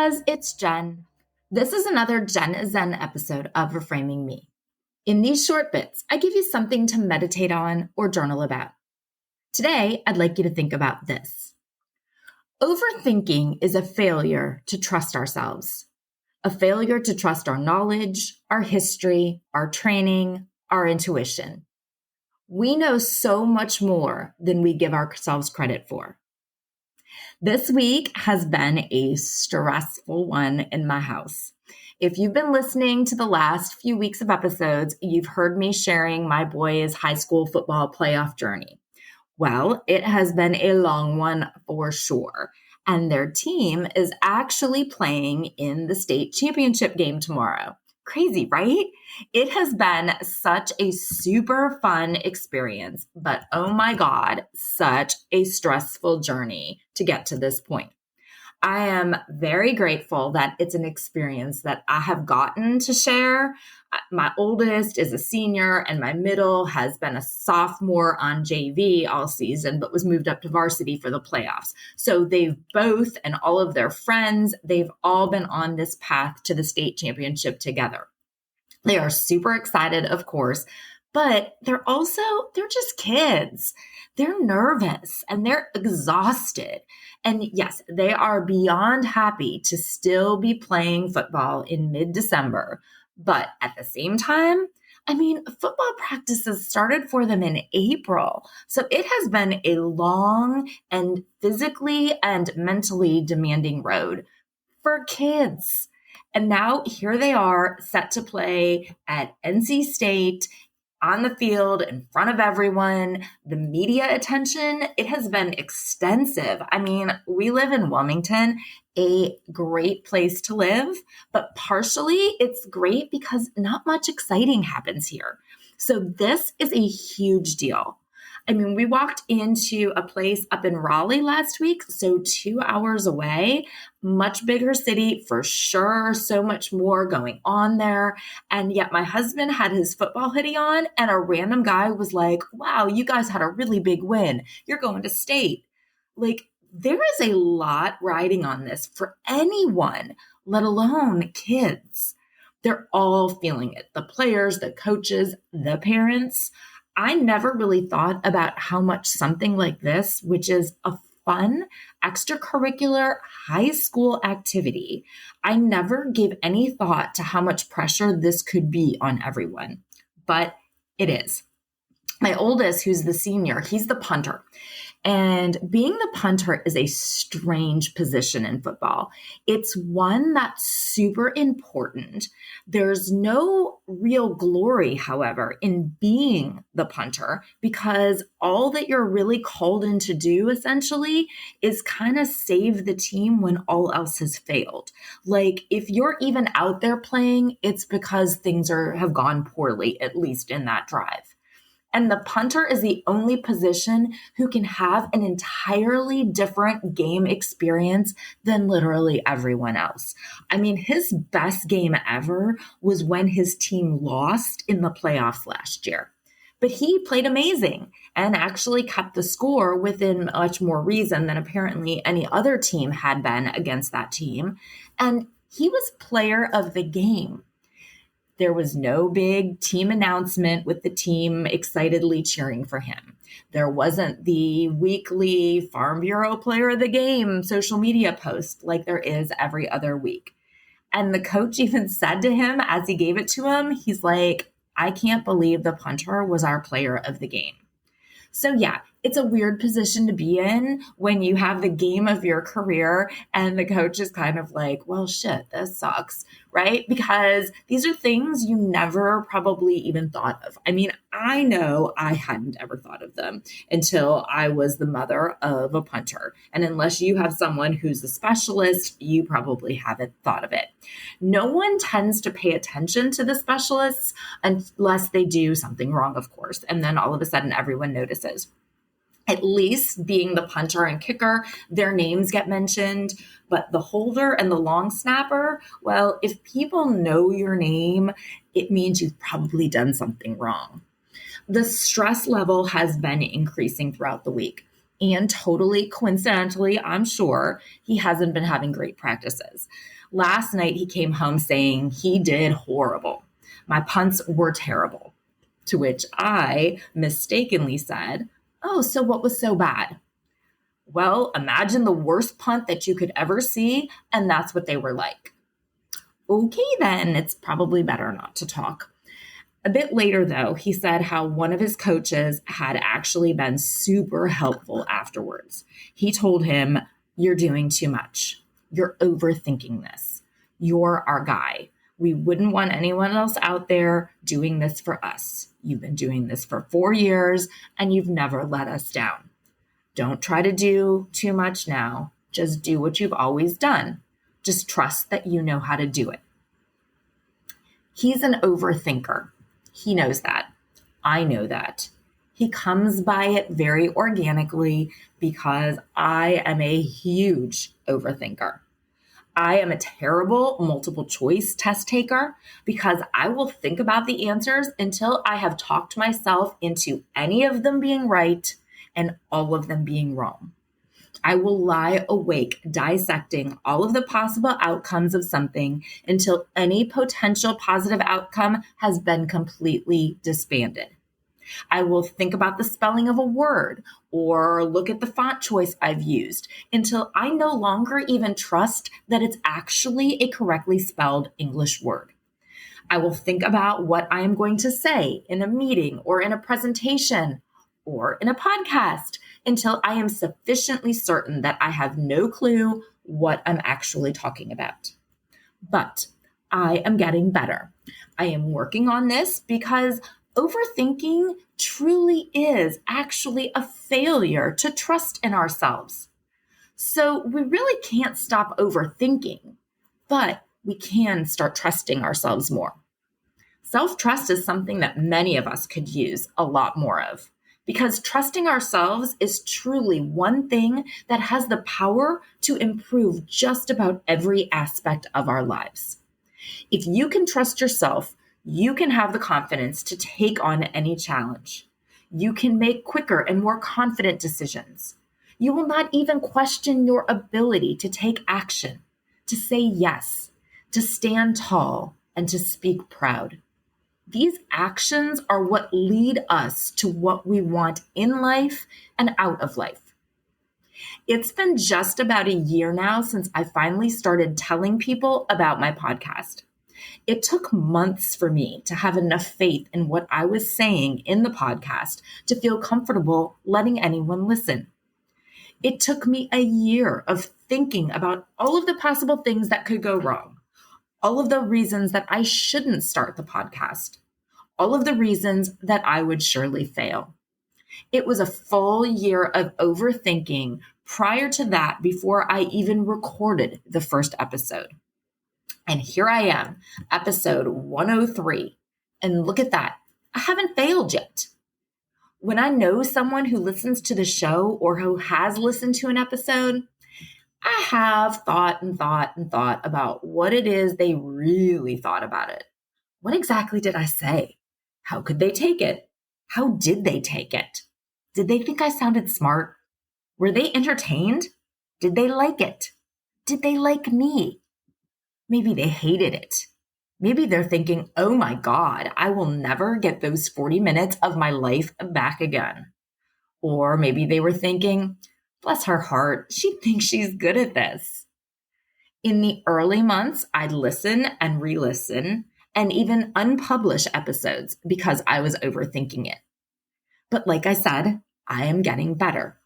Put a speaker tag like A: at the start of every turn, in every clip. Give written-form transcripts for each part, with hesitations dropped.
A: because it's Jen. This is another Jen Zen episode of Reframing Me. In these short bits, I give you something to meditate on or journal about. Today, I'd like you to think about this. Overthinking is a failure to trust ourselves, a failure to trust our knowledge, our history, our training, our intuition. We know so much more than we give ourselves credit for. This week has been a stressful one in my house. If you've been listening to the last few weeks of episodes, you've heard me sharing my boys' high school football playoff journey. Well, it has been a long one for sure. And their team is actually playing in the state championship game tomorrow. Crazy, right? It has been such a super fun experience, but oh my God, such a stressful journey to get to this point. I am very grateful that it's an experience that I have gotten to share. My oldest is a senior and my middle has been a sophomore on JV all season, but was moved up to varsity for the playoffs. So they've both and all of their friends, they've all been on this path to the state championship together. They are super excited, of course, but they're just kids. They're nervous and they're exhausted. And yes, they are beyond happy to still be playing football in mid-December. But at the same time, football practices started for them in April. So it has been a long and physically and mentally demanding road for kids. And now here they are set to play at NC State on the field in front of everyone. The media attention, it has been extensive. We live in Wilmington, a great place to live, but partially it's great because not much exciting happens here. So this is a huge deal. We walked into a place up in Raleigh last week, so 2 hours away, much bigger city for sure, so much more going on there. And yet my husband had his football hoodie on and a random guy was like, wow, you guys had a really big win. You're going to state. There is a lot riding on this for anyone, let alone kids. They're all feeling it. The players, the coaches, the parents. I never really thought about how much something like this, which is a fun, extracurricular high school activity, I never gave any thought to how much pressure this could be on everyone. But it is. My oldest, who's the senior, he's the punter. And being the punter is a strange position in football. It's one that's super important. There's no real glory, however, in being the punter because all that you're really called in to do, essentially, is kind of save the team when all else has failed. If you're even out there playing, it's because things have gone poorly, at least in that drive. And the punter is the only position who can have an entirely different game experience than literally everyone else. His best game ever was when his team lost in the playoffs last year. But he played amazing and actually kept the score within much more reason than apparently any other team had been against that team. And he was player of the game. There was no big team announcement with the team excitedly cheering for him. There wasn't the weekly Farm Bureau player of the game social media post like there is every other week. And the coach even said to him as he gave it to him, he's like, I can't believe the punter was our player of the game. So yeah, it's a weird position to be in when you have the game of your career and the coach is kind of like, well, shit, this sucks, right? Because these are things you never probably even thought of. I know I hadn't ever thought of them until I was the mother of a punter. And unless you have someone who's a specialist, you probably haven't thought of it. No one tends to pay attention to the specialists unless they do something wrong, of course. And then all of a sudden everyone notices. At least being the punter and kicker, their names get mentioned. But the holder and the long snapper, well, if people know your name, it means you've probably done something wrong. The stress level has been increasing throughout the week. And totally coincidentally, I'm sure he hasn't been having great practices. Last night he came home saying he did horrible. My punts were terrible. To which I mistakenly said, "Oh, so what was so bad?" "Well, imagine the worst punt that you could ever see, and that's what they were like." Okay, then it's probably better not to talk. A bit later, though, he said how one of his coaches had actually been super helpful afterwards. He told him, "You're doing too much. You're overthinking this. You're our guy. We wouldn't want anyone else out there doing this for us. You've been doing this for 4 years and you've never let us down. Don't try to do too much now. Just do what you've always done. Just trust that you know how to do it." He's an overthinker. He knows that. I know that. He comes by it very organically because I am a huge overthinker. I am a terrible multiple choice test taker because I will think about the answers until I have talked myself into any of them being right and all of them being wrong. I will lie awake dissecting all of the possible outcomes of something until any potential positive outcome has been completely disbanded. I will think about the spelling of a word or look at the font choice I've used until I no longer even trust that it's actually a correctly spelled English word. I will think about what I am going to say in a meeting or in a presentation or in a podcast until I am sufficiently certain that I have no clue what I'm actually talking about. But I am getting better. I am working on this because overthinking truly is actually a failure to trust in ourselves. So we really can't stop overthinking, but we can start trusting ourselves more. Self-trust is something that many of us could use a lot more of, because trusting ourselves is truly one thing that has the power to improve just about every aspect of our lives. If you can trust yourself, you can have the confidence to take on any challenge. You can make quicker and more confident decisions. You will not even question your ability to take action, to say yes, to stand tall, and to speak proud. These actions are what lead us to what we want in life and out of life. It's been just about a year now since I finally started telling people about my podcast. It took months for me to have enough faith in what I was saying in the podcast to feel comfortable letting anyone listen. It took me a year of thinking about all of the possible things that could go wrong, all of the reasons that I shouldn't start the podcast, all of the reasons that I would surely fail. It was a full year of overthinking prior to that before I even recorded the first episode. And here I am, episode 103. And look at that. I haven't failed yet. When I know someone who listens to the show or who has listened to an episode, I have thought about what it is they really thought about it. What exactly did I say? How could they take it? How did they take it? Did they think I sounded smart? Were they entertained? Did they like it? Did they like me? Maybe they hated it. Maybe they're thinking, "Oh my God, I will never get those 40 minutes of my life back again." Or maybe they were thinking, "Bless her heart, she thinks she's good at this." In the early months, I'd listen and re-listen and even unpublish episodes because I was overthinking it. But like I said, I am getting better.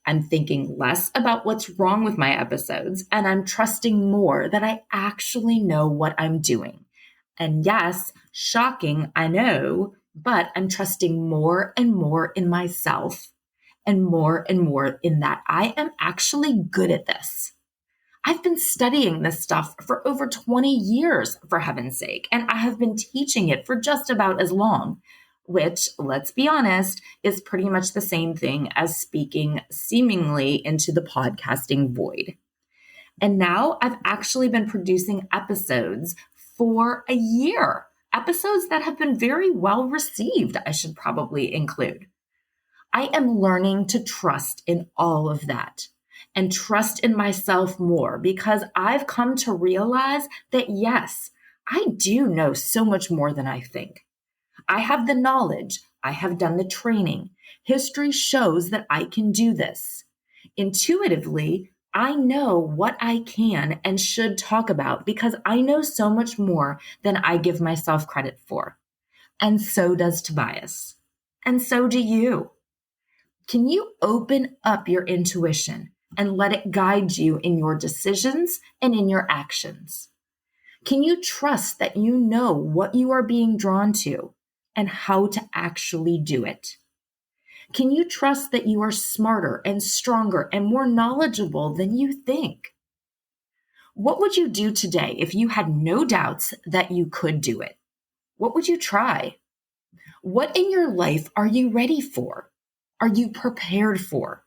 A: I'm thinking less about what's wrong with my episodes, and I'm trusting more that I actually know what I'm doing. And yes, shocking, I know, but I'm trusting more and more in myself and more in that I am actually good at this. I've been studying this stuff for over 20 years, for heaven's sake, and I have been teaching it for just about as long, which, let's be honest, is pretty much the same thing as speaking seemingly into the podcasting void. And now I've actually been producing episodes for a year, episodes that have been very well received, I should probably include. I am learning to trust in all of that. and trust in myself more because I've come to realize that yes, I do know so much more than I think. I have the knowledge. I have done the training. History shows that I can do this. Intuitively, I know what I can and should talk about because I know so much more than I give myself credit for. And so does Tobias. And so do you. Can you open up your intuition and let it guide you in your decisions and in your actions? Can you trust that you know what you are being drawn to and how to actually do it? Can you trust that you are smarter and stronger and more knowledgeable than you think? What would you do today if you had no doubts that you could do it? What would you try? What in your life are you ready for? Are you prepared for?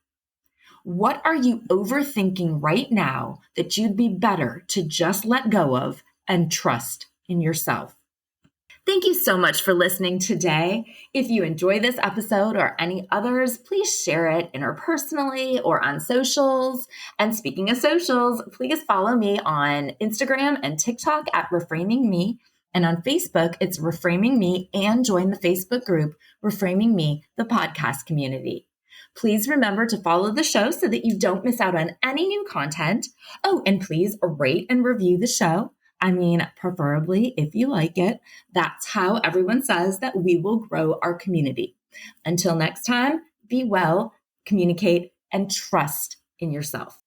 A: What are you overthinking right now that you'd be better to just let go of and trust in yourself? Thank you so much for listening today. If you enjoy this episode or any others, please share it interpersonally or on socials. And speaking of socials, please follow me on Instagram and TikTok at Reframing Me. And on Facebook, it's Reframing Me, and join the Facebook group Reframing Me, the podcast community. Please remember to follow the show so that you don't miss out on any new content. Oh, and please rate and review the show. I mean, preferably if you like it. That's how everyone says that we will grow our community. Until next time, be well, communicate, and trust in yourself.